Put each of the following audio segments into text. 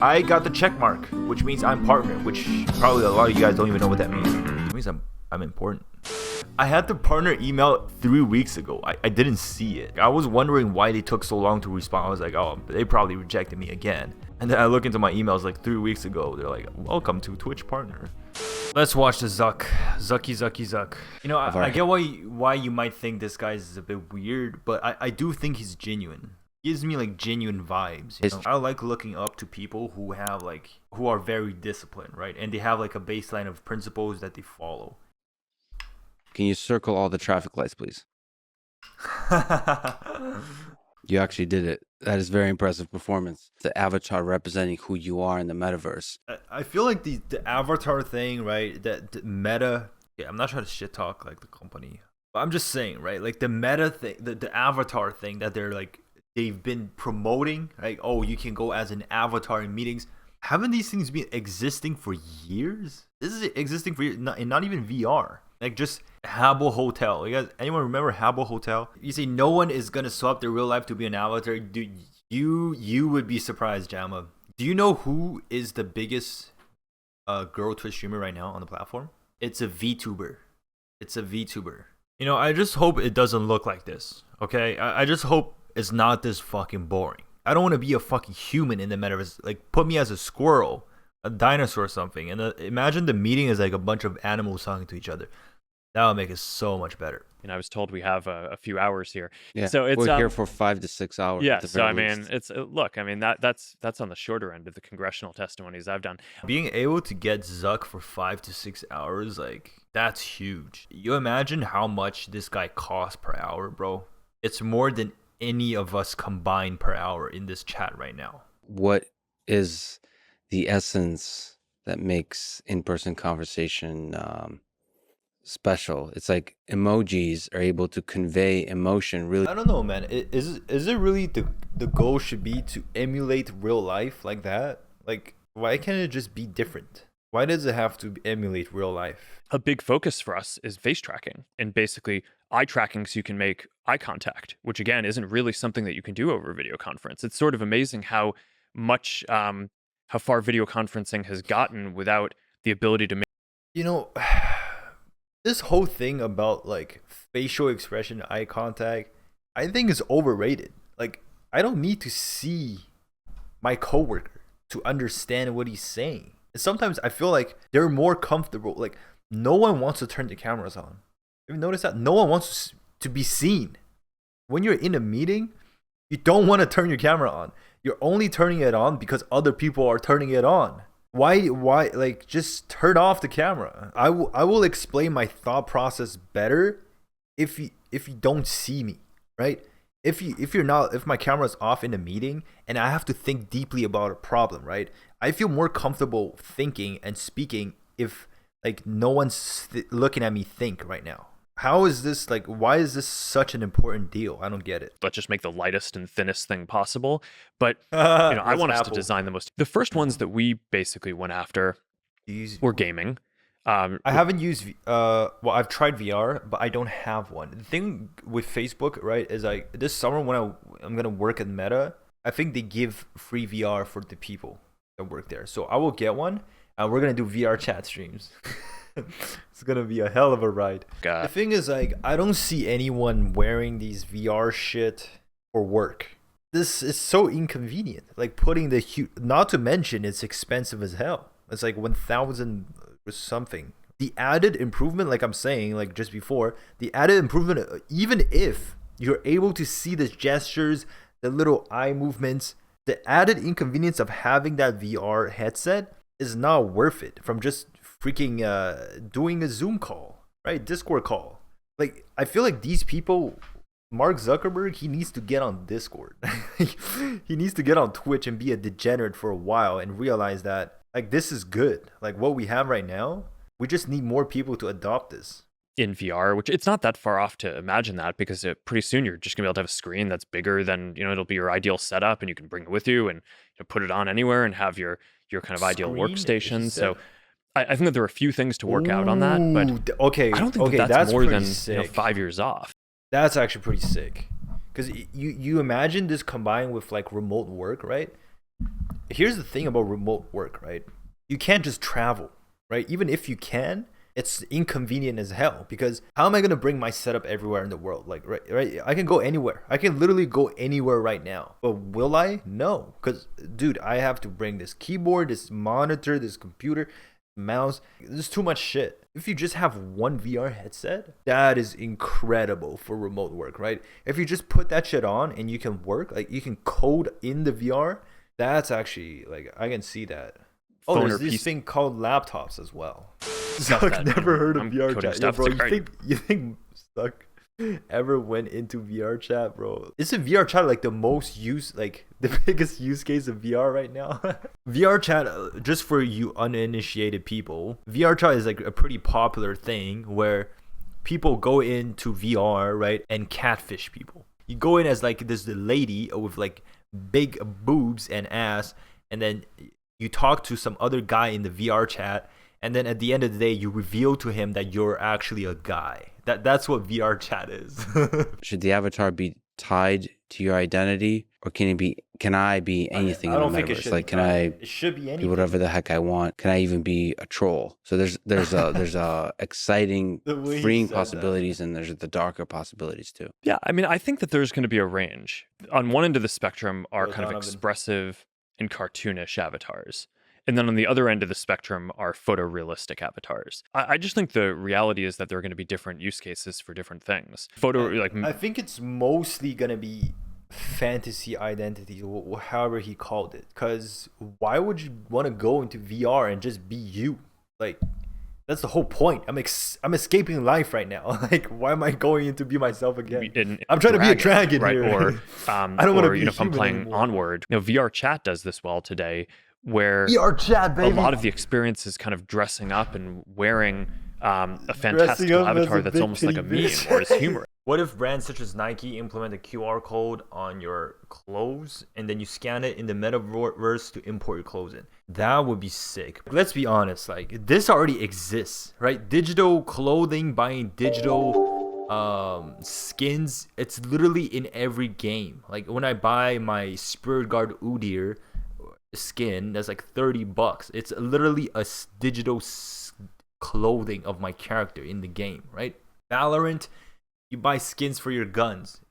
I got the check mark, which means I'm partner, which probably a lot of you guys don't even know what that means. It means I'm important. I had the partner email 3 weeks ago. I didn't see it. I was wondering why they took so long to respond. I was like, oh, they probably rejected me again. And then I look into my emails like 3 weeks ago. They're like, welcome to Twitch partner. Let's watch the Zuck. You know, I get why you might think this guy is a bit weird, but I do think he's genuine. Gives me like genuine vibes. You know? I like looking up to people who are very disciplined, right? And they have like a baseline of principles that they follow. Can you circle all the traffic lights, please? You actually did it. That is very impressive performance. The avatar representing who you are in the metaverse. I feel like the avatar thing, right? That Meta. Yeah, I'm not trying to shit talk like the company, but I'm just saying, right? Like the Meta thing, the avatar thing that they've been promoting. Like, oh, you can go as an avatar in meetings. Haven't these things been existing for years? This is existing for years, not even VR. Like just Habbo Hotel. You guys, anyone remember Habbo Hotel? You say no one is gonna swap their real life to be an avatar. Dude, you would be surprised, Jama. Do you know who is the biggest girl Twitch streamer right now on the platform? It's a VTuber. You know, I just hope it doesn't look like this. Okay, I just hope it's not this fucking boring. I don't want to be a fucking human in the metaverse. Like, put me as a squirrel, a dinosaur or something. And imagine the meeting is like a bunch of animals talking to each other. That would make it so much better. And I was told we have a few hours here. Yeah, so it's we're here for 5 to 6 hours. Yeah, so I mean, look, I mean that's on the shorter end of the congressional testimonies I've done. Being able to get Zuck for 5 to 6 hours, like that's huge. You imagine how much this guy costs per hour, bro? It's more than any of us combined per hour in this chat right now. What is the essence that makes in-person conversation special? It's like emojis are able to convey emotion really. I don't know, man. Is it really the goal should be to emulate real life like that? Like, why can't it just be different? Why does it have to emulate real life? A big focus for us is face tracking and basically eye tracking so you can make eye contact, which again isn't really something that you can do over a video conference. It's sort of amazing how much how far video conferencing has gotten without the ability to make. You know, this whole thing about like facial expression, eye contact, I think is overrated. Like, I don't need to see my coworker to understand what he's saying. And sometimes I feel like they're more comfortable. Like, no one wants to turn the cameras on. Have you noticed that? No one wants to be seen. When you're in a meeting, you don't want to turn your camera on. You're only turning it on because other people are turning it on. Why like just turn off the camera? I will explain my thought process better if you don't see me, right? If my camera's off in a meeting and I have to think deeply about a problem, right? I feel more comfortable thinking and speaking if like no one's looking at me think right now. How is this like, why is this such an important deal? I don't get it. Let's just make the lightest and thinnest thing possible. But I want us to design the first ones that we basically went after were gaming. I haven't used, well, I've tried VR, but I don't have one. The thing with Facebook, right, is like this summer when I'm going to work at Meta, I think they give free VR for the people that work there. So I will get one and we're going to do VR chat streams. It's gonna be a hell of a ride. God. The thing is, like, I don't see anyone wearing these VR shit for work. This is so inconvenient. Like putting not to mention it's expensive as hell. It's like 1,000 or something. The added improvement, like I'm saying, like just before, the added improvement, even if you're able to see the gestures, the little eye movements, the added inconvenience of having that VR headset is not worth it from just freaking doing a Zoom call, right? Discord call. Like, I feel like these people, Mark Zuckerberg, he needs to get on Discord. He needs to get on Twitch and be a degenerate for a while and realize that, like, this is good. Like, what we have right now, we just need more people to adopt this. In VR, which it's not that far off to imagine that, because pretty soon you're just gonna be able to have a screen that's bigger than, it'll be your ideal setup and you can bring it with you and put it on anywhere and have your kind of ideal workstation. So I think that there are a few things to work out on that, but okay, I don't think that's more than 5 years off. That's actually pretty sick. Because you imagine this combined with like remote work, right? Here's the thing about remote work, right? You can't just travel, right? Even if you can, it's inconvenient as hell, because how am I going to bring my setup everywhere in the world? Like, right, I can go anywhere. I can literally go anywhere right now. But will I? No. Because, dude, I have to bring this keyboard, this monitor, this computer, mouse. There's too much shit. If you just have one VR headset, that is incredible for remote work, right? If you just put that shit on and you can work, like you can code in the VR, that's actually, like, I can see that. Oh, Phone there's or this PC. thing called laptops as well. Stuff Suck that, never heard of I'm VR coding chat. Yo, stuff. bro, It's great. you think Suck ever went into VR chat, bro? Isn't VR chat like the most used, like the biggest use case of VR right now? VR chat, just for you uninitiated people, VR chat is like a pretty popular thing where people go into VR, right, and catfish people. You go in as like this lady with like big boobs and ass, and then you talk to some other guy in the VR chat, and then at the end of the day you reveal to him that you're actually a guy. That's what VR chat is. Should the avatar be tied to your identity, or can I be anything I in the don't think it metaverse? should Like, be can tied. I It should be be anything. whatever the heck I want? Can I even be a troll? So there's exciting The way he freeing said that. possibilities, and there's the darker possibilities too. Yeah, I mean, I think that there's going to be a range. On one end of the spectrum are Well, kind of Donovan. expressive and cartoonish avatars. And then on the other end of the spectrum are photorealistic avatars. I just think the reality is that there are going to be different use cases for different things. I think it's mostly gonna be fantasy identity, however he called it. Cause why would you want to go into VR and just be you? Like, that's the whole point. I'm escaping life right now. Like, why am I going in to be myself again? I'm trying to be a dragon right? here. Or I don't want to be if I'm human playing anymore. Onward, VR chat does this well today, where VR chat, a baby. lot of the experience is kind of dressing up and wearing a Dressing fantastical up as a avatar that's big almost like a titty meme bitch. or is humorous. What if brands such as Nike implement a QR code on your clothes and then you scan it in the metaverse to import your clothes in? That would be sick. Let's be honest, like, this already exists, right? Digital clothing, buying digital skins, it's literally in every game. Like, when I buy my Spirit Guard Udyr skin, that's like $30. It's literally a digital clothing of my character in the game, right? Valorant, you buy skins for your guns.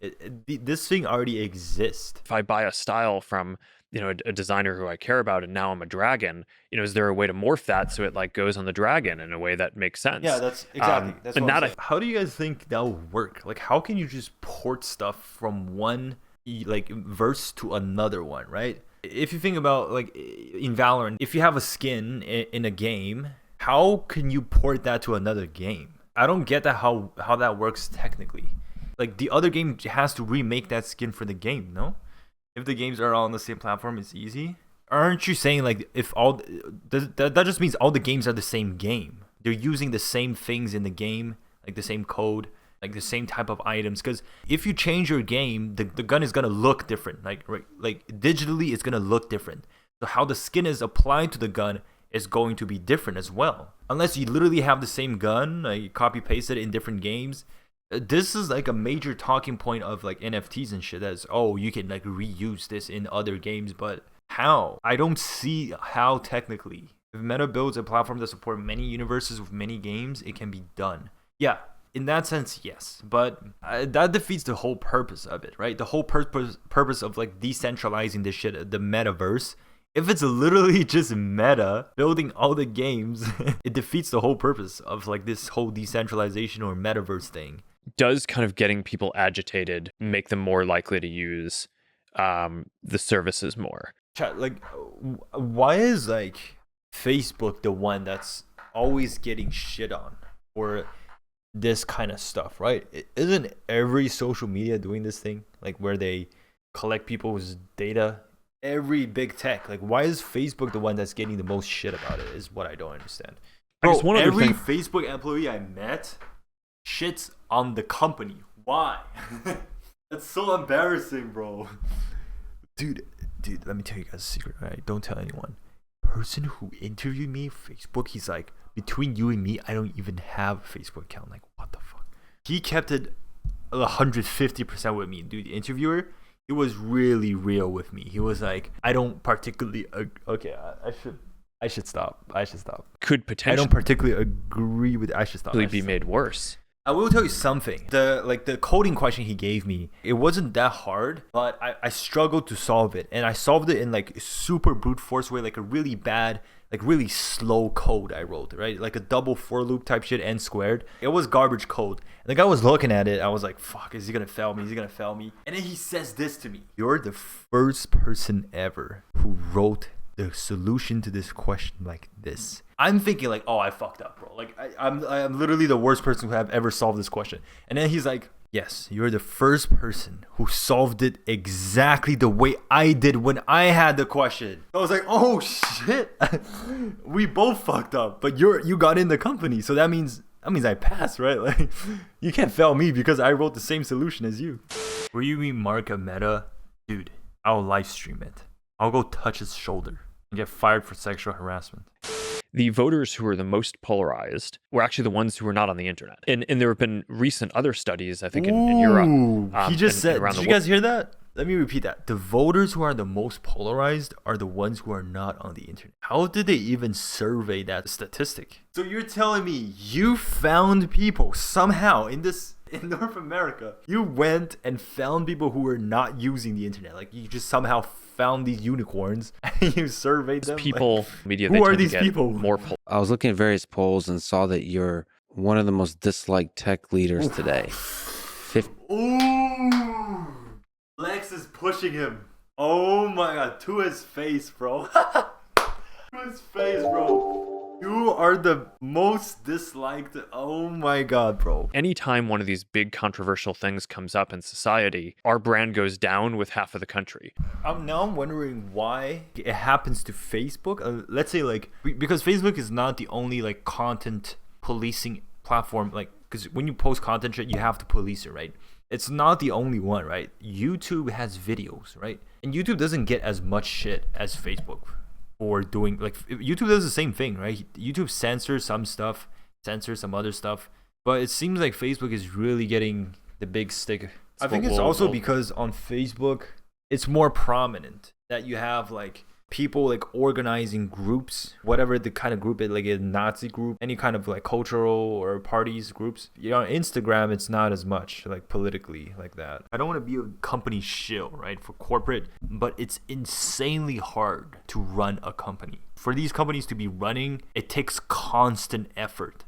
This thing already exists. If I buy a style from a designer who I care about and now I'm a dragon, is there a way to morph that so it like goes on the dragon in a way that makes sense? Yeah, that's exactly. That's and what I'm that saying. How do you guys think that will work? Like, how can you just port stuff from one like verse to another one, right? If you think about, like, in Valorant, if you have a skin in a game, how can you port that to another game? I don't get that how that works technically. Like, the other game has to remake that skin for the game, no? If the games are all on the same platform, it's easy. Aren't you saying, like, if all that just means all the games are the same game? They're using the same things in the game, like the same code, like the same type of items. Because if you change your game, the gun is gonna look different. Like digitally, it's gonna look different. So how the skin is applied to the gun is going to be different as well. Unless you literally have the same gun, you copy paste it in different games. This is like a major talking point of like NFTs and shit. That's, oh, you can like reuse this in other games, but how? I don't see how technically. If Meta builds a platform that supports many universes with many games, it can be done. Yeah, in that sense, yes, but that defeats the whole purpose of it, right? The whole purpose of like decentralizing this shit, the metaverse. If it's literally just Meta building all the games, it defeats the whole purpose of like this whole decentralization or metaverse thing. Does kind of getting people agitated make them more likely to use the services more? Like, why is like Facebook the one that's always getting shit on for this kind of stuff, right? Isn't every social media doing this thing, like where they collect people's data? Every big tech, like, why is Facebook the one that's getting the most shit about it? Is what I don't understand. Bro, every Facebook employee I met shits on the company. Why? That's so embarrassing, bro. Dude, let me tell you guys a secret, right? Don't tell anyone. Person who interviewed me, Facebook, he's like, between you and me, I don't even have a Facebook account. Like, what the fuck? He kept it 150% with me, dude. The interviewer, he was really real with me. He was like, I don't particularly okay, I should stop. Could I potentially don't particularly agree with I should stop. be made worse. I will tell you something. The coding question he gave me, it wasn't that hard, but I struggled to solve it. And I solved it in like super brute force way, like a really bad, like really slow code I wrote, right? Like a double for loop type shit, n squared. It was garbage code. And the guy was looking at it. I was like, fuck, is he gonna fail me? And then he says this to me. You're the first person ever who wrote the solution to this question like this. I'm thinking like, oh, I fucked up, bro. Like I'm literally the worst person who have ever solved this question. And then he's like, yes, you're the first person who solved it exactly the way I did when I had the question. I was like, oh shit, we both fucked up, but you got in the company, so that means I passed, right? Like, you can't fail me because I wrote the same solution as you. Were you mean Mark a Meta? Dude, I'll live stream it. I'll go touch his shoulder and get fired for sexual harassment. The voters who were the most polarized were actually the ones who were not on the internet. And there have been recent other studies, I think, in Europe. He just said, did you guys hear that? Let me repeat that. The voters who are the most polarized are the ones who are not on the internet. How did they even survey that statistic? So you're telling me you found people somehow in North America, you went and found people who were not using the internet. Like, you just somehow found these unicorns and you surveyed them. People, like, media, who are these people? I was looking at various polls and saw that you're one of the most disliked tech leaders today. Ooh, Lex is pushing him. Oh my god, to his face, bro. To his face, bro. You are the most disliked. Oh my god, bro. Anytime one of these big controversial things comes up in society, our brand goes down with half of the country. Now I'm wondering why it happens to Facebook. Let's say like, because Facebook is not the only like content policing platform. Like, because when you post content shit, you have to police it, right? It's not the only one, right? YouTube has videos, right? And YouTube doesn't get as much shit as Facebook. Or doing, like, YouTube does the same thing, right? YouTube censors some stuff, censors some other stuff, but it seems like Facebook is really getting the big stick. I think it's also because on Facebook it's more prominent that you have like people like organizing groups, whatever the kind of group it, like a Nazi group, any kind of like cultural or parties groups. You know, on Instagram it's not as much like politically like that. I don't want to be a company shill, right, for corporate, but it's insanely hard to run a company. For these companies to be running, it takes constant effort.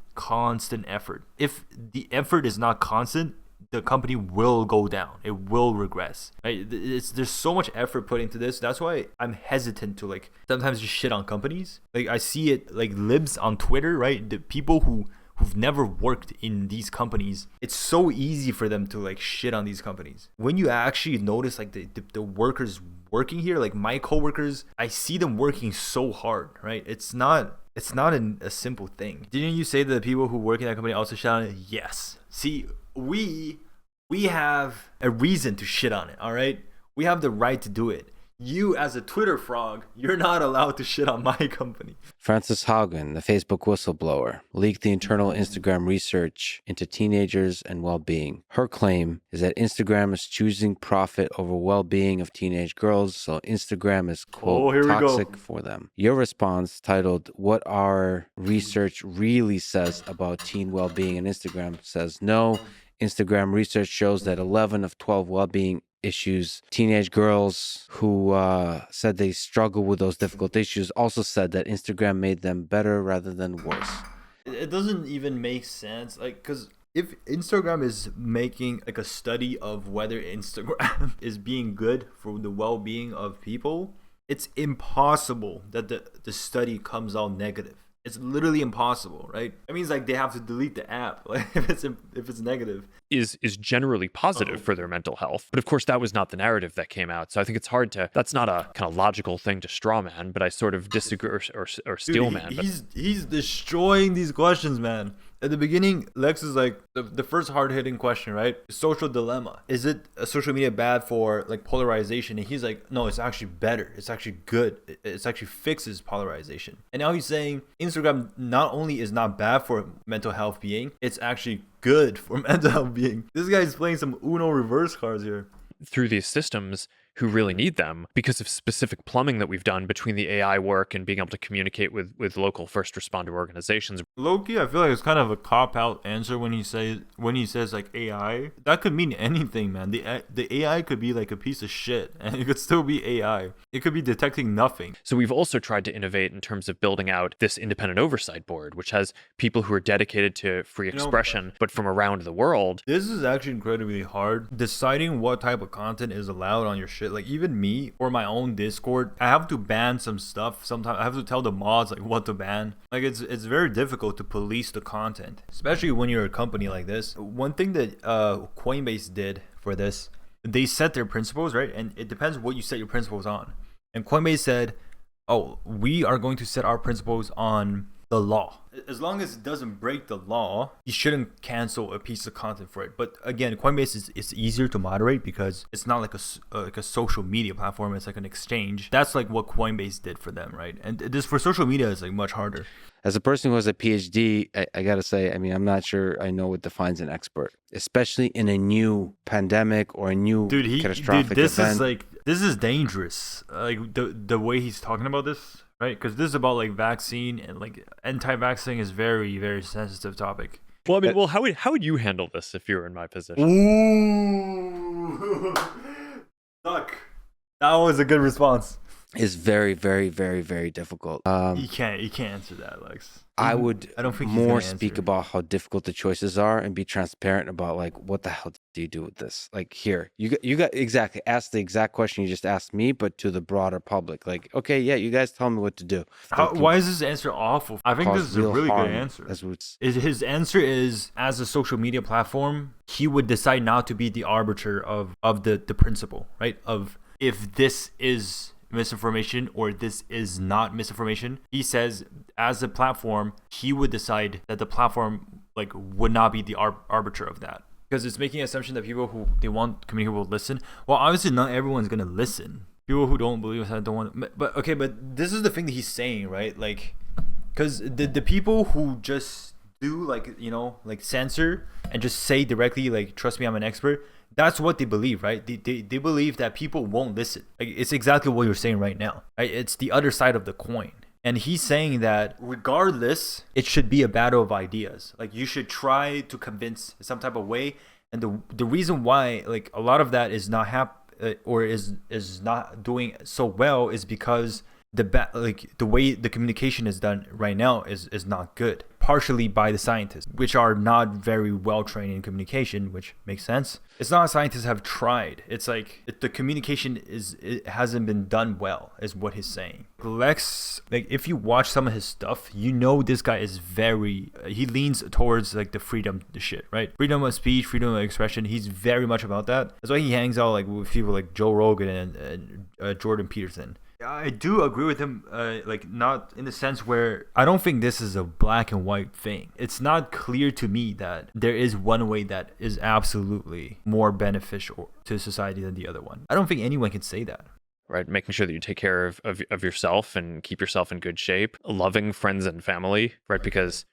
If the effort is not constant, the company will go down. It will regress. Right? There's so much effort put into this. That's why I'm hesitant to like sometimes just shit on companies. Like I see it like libs on Twitter, right? The people who've never worked in these companies, it's so easy for them to like shit on these companies. When you actually notice like the workers working here, like my coworkers, I see them working so hard, right? It's not a simple thing. Didn't you say that the people who work in that company also shit on it? Yes. See, we have a reason to shit on it, all right? We have the right to do it. You, as a Twitter frog, you're not allowed to shit on my company. Frances Haugen, the Facebook whistleblower, leaked the internal Instagram research into teenagers and well-being. Her claim is that Instagram is choosing profit over well-being of teenage girls, so Instagram is, quote, toxic for them. Your response, titled, "What Our Research Really Says About Teen Well-Being on Instagram," says, no, Instagram research shows that 11 of 12 well-being issues, teenage girls who said they struggle with those difficult issues, also said that Instagram made them better rather than worse. It doesn't even make sense, like, because if Instagram is making like a study of whether Instagram is being good for the well-being of people, it's impossible that the study comes out negative. It's literally impossible, right? It means like they have to delete the app, like if it's negative. Is generally positive for their mental health. But of course, that was not the narrative that came out. So I think it's hard to, that's not a kind of logical thing to straw man, but I sort of disagree or steel man. He's destroying these questions, man. At the beginning, Lex is like, the first hard-hitting question, right? Social dilemma. Is it a social media bad for like polarization? And he's like, no, it's actually better. It's actually good. It's actually fixes polarization. And now he's saying Instagram not only is not bad for mental health being, it's actually good for mental health being. This guy's playing some Uno reverse cards here. through these systems who really need them because of specific plumbing that we've done between the AI work and being able to communicate with local first responder organizations. Low-key, I feel like it's kind of a cop-out answer when he says like AI. That could mean anything, man. The AI could be like a piece of shit, and it could still be AI. It could be detecting nothing. So we've also tried to innovate in terms of building out this independent oversight board, which has people who are dedicated to free expression, but from around the world. This is actually incredibly hard. Deciding what type of content is allowed on your shit. Like even me or my own Discord, I have to ban some stuff. Sometimes I have to tell the mods like what to ban. Like it's very difficult to police the content, especially when you're a company like this. One thing that Coinbase did for this, they set their principles, right? And it depends what you set your principles on. And Coinbase said, oh, we are going to set our principles on the law. As long as it doesn't break the law, you shouldn't cancel a piece of content for it. But again, Coinbase is easier to moderate because it's not like a social media platform. It's like an exchange. That's like what Coinbase did for them, right? And this for social media is like much harder. As a person who has a PhD, I got to say, I mean, I'm not sure I know what defines an expert, especially in a new pandemic or a new catastrophic event. This is dangerous. Like the way he's talking about this, right? Because this is about like vaccine and like anti-vaccine is very, very sensitive topic. Well, I mean, how would you handle this if you were in my position? Ooh, suck. That was a good response. Is very, very, very, very difficult. You can't answer that, Lex. I don't think more speak answer. about how difficult the choices are and be transparent about like what the hell do you do with this? Like here, you got exactly ask the exact question you just asked me, but to the broader public. Like, okay, yeah, you guys tell me what to do. Why is this answer awful? I think this is a really good answer. His answer is, as a social media platform, he would decide not to be the arbiter of the principle, right? Of if this is misinformation or this is not misinformation. He says as a platform, he would decide that the platform like would not be the arbiter of that, because it's making an assumption that people who they want community will listen. Well, obviously not everyone's gonna listen. People who don't believe that don't want. But okay, but this is the thing that he's saying, right? Like, because the people who just do like like censor and just say directly like trust me, I'm an expert. That's what they believe, right? They believe that people won't listen. Like, it's exactly what you're saying right now, right? It's the other side of the coin. And he's saying that regardless, it should be a battle of ideas. Like, you should try to convince some type of way. And the reason why like a lot of that is not is not doing so well is because the way the communication is done right now is not good, partially by the scientists, which are not very well trained in communication, which makes sense. It's not scientists have tried. It's like the communication it hasn't been done well, is what he's saying. Lex, like if you watch some of his stuff, this guy is he leans towards like the freedom shit, right? Freedom of speech, freedom of expression. He's very much about that. That's why he hangs out like with people like Joe Rogan and Jordan Peterson. I do agree with him, like not in the sense where I don't think this is a black and white thing. It's not clear to me that there is one way that is absolutely more beneficial to society than the other one. I don't think anyone can say that. Right, making sure that you take care of yourself and keep yourself in good shape, loving friends and family, right? Because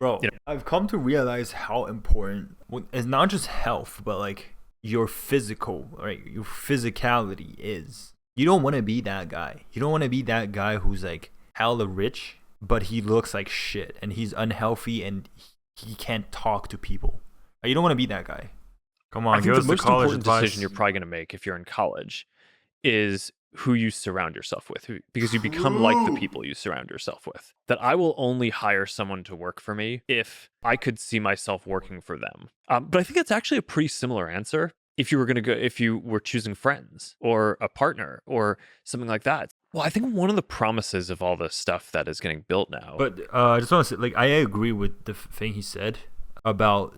I've come to realize how important it's not just health, but like your physical, right? Your physicality is. You don't want to be that guy. You don't want to be that guy who's like hella rich, but he looks like shit and he's unhealthy and he can't talk to people. You don't want to be that guy. Come on, I think the most important decision you're probably going to make if you're in college is who you surround yourself with, because you become like the people you surround yourself with. That I will only hire someone to work for me if I could see myself working for them. But I think that's actually a pretty similar answer if you were choosing friends or a partner or something like that. Well, I think one of the promises of all this stuff that is getting built now. But I just want to say, like, I agree with the thing he said about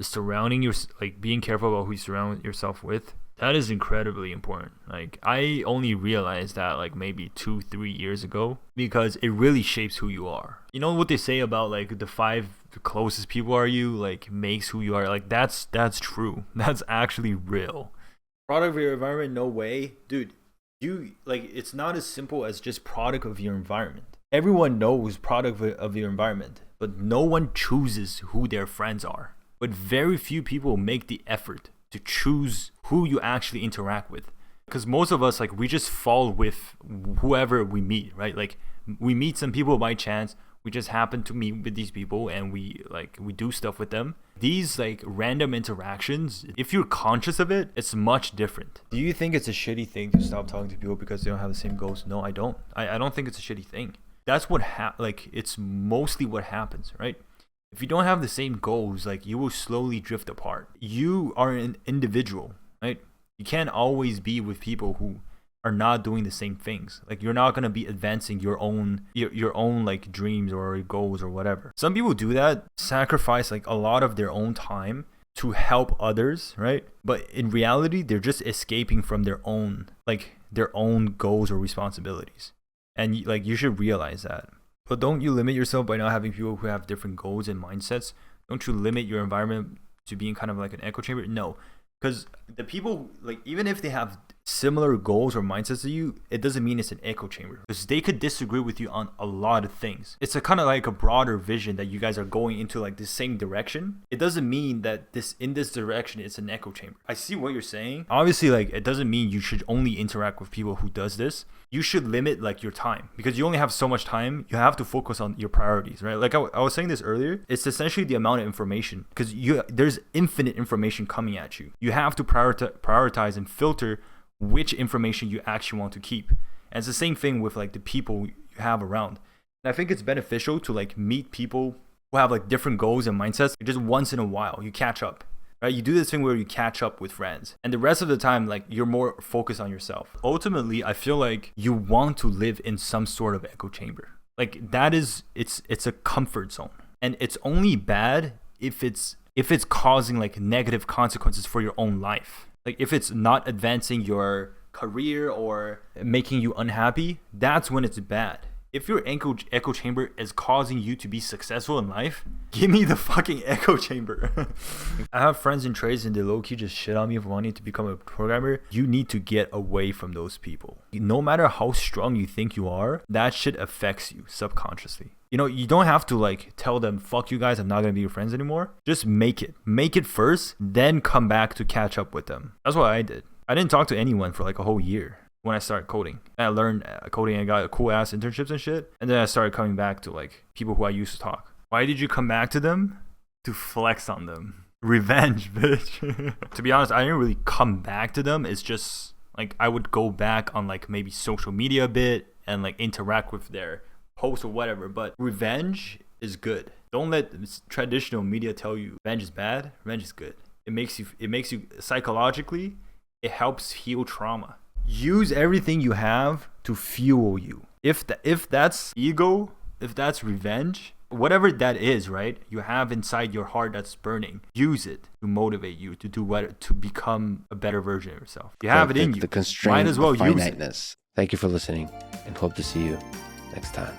being careful about who you surround yourself with. That is incredibly important. Like, I only realized that like maybe 2-3 years ago, because it really shapes who you are. You know what they say about like the 5 closest people are you, like makes who you are. Like that's true. That's actually real. Product of your environment, no way, dude. You like, it's not as simple as just product of your environment. Everyone knows product of your environment, but no one chooses who their friends are. But very few people make the effort to choose who you actually interact with. Because most of us, like, we just fall with whoever we meet, right? Like, we meet some people by chance. We just happen to meet with these people and we do stuff with them. These like random interactions, if you're conscious of it, it's much different. Do you think it's a shitty thing to stop talking to people because they don't have the same goals? No, I don't. I don't think it's a shitty thing. That's what it's mostly what happens, right? If you don't have the same goals, like, you will slowly drift apart. You are an individual, right? You can't always be with people who are not doing the same things. Like, you're not going to be advancing your own like dreams or goals or whatever. Some people do that, sacrifice like a lot of their own time to help others, right? But in reality, they're just escaping from their own goals or responsibilities. And like, you should realize that. But don't you limit yourself by not having people who have different goals and mindsets? Don't you limit your environment to being kind of like an echo chamber? No. Because the people, like, even if they have similar goals or mindsets to you, it doesn't mean it's an echo chamber, because they could disagree with you on a lot of things. It's a kind of like a broader vision that you guys are going into like the same direction. It doesn't mean that in this direction it's an echo chamber. I see what you're saying. Obviously, like, it doesn't mean you should only interact with people who does this. You should limit like your time, because you only have so much time. You have to focus on your priorities, right? Like I was saying this earlier, it's essentially the amount of information, because there's infinite information coming at you. You have to prioritize and filter which information you actually want to keep. And it's the same thing with like the people you have around. And I think it's beneficial to like meet people who have like different goals and mindsets. Just once in a while, you catch up, right? You do this thing where you catch up with friends, and the rest of the time, like, you're more focused on yourself. Ultimately, I feel like you want to live in some sort of echo chamber. Like, that is, it's a comfort zone, and it's only bad if it's causing like negative consequences for your own life. Like, if it's not advancing your career or making you unhappy, that's when it's bad. If your echo chamber is causing you to be successful in life, give me the fucking echo chamber. I have friends in trades and they low-key just shit on me for wanting to become a programmer. You need to get away from those people. No matter how strong you think you are, that shit affects you subconsciously. You know, you don't have to like tell them, fuck you guys, I'm not gonna be your friends anymore. Just make it first, then come back to catch up with them. That's what I did. I didn't talk to anyone for like a whole year when I started coding. And I learned coding and got cool ass internships and shit. And then I started coming back to like people who I used to talk. Why did you come back to them? To flex on them. Revenge, bitch. To be honest, I didn't really come back to them. It's just like I would go back on like maybe social media a bit and like interact with their posts or whatever. But revenge is good. Don't let traditional media tell you revenge is bad. Revenge is good. It makes you psychologically, it helps heal trauma. Use everything you have to fuel you. If that's ego, if that's revenge, whatever that is, right? You have inside your heart that's burning. Use it to motivate you to do what, to become a better version of yourself. You have it in you. The constraint Might as well of use finiteness. Thank you for listening, and hope to see you next time.